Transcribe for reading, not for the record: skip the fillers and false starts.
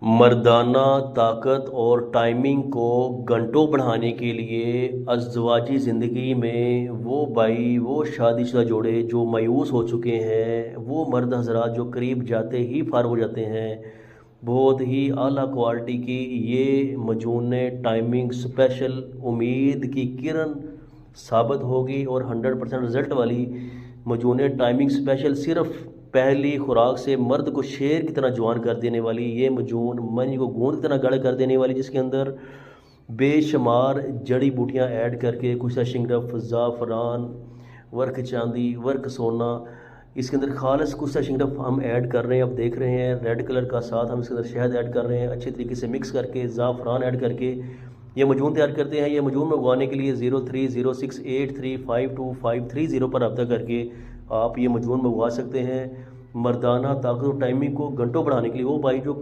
مردانہ طاقت اور ٹائمنگ کو گھنٹوں بڑھانے کے لیے ازدواجی زندگی میں وہ بھائی، وہ شادی شدہ جوڑے جو مایوس ہو چکے ہیں، وہ مرد حضرات جو قریب جاتے ہی فارغ ہو جاتے ہیں، بہت ہی اعلیٰ کوالٹی کی یہ مجون ٹائمنگ اسپیشل امید کی کرن ثابت ہوگی، اور 100% رزلٹ والی مجون ٹائمنگ اسپیشل صرف پہلی خوراک سے مرد کو شیر کی طرح جوان کر دینے والی یہ مجون، منی کو گوند کی طرح گاڑھ کر دینے والی، جس کے اندر بے شمار جڑی بوٹیاں ایڈ کر کے، کچھ شنگرف، زعفران، ورق چاندی، ورق سونا، اس کے اندر خالص کچھ شنگرف ہم ایڈ کر رہے ہیں، اب دیکھ رہے ہیں ریڈ کلر کا، ساتھ ہم اس کے اندر شہد ایڈ کر رہے ہیں، اچھے طریقے سے مکس کر کے زعفران ایڈ کر کے یہ مجون تیار کرتے ہیں۔ یہ مجون منگوانے کے لیے 0306835250 پر رابطہ کر کے آپ یہ مجون منگوا سکتے ہیں۔ مردانہ طاقت و ٹائمنگ کو گھنٹوں بڑھانے کے لیے وہ بھائی جو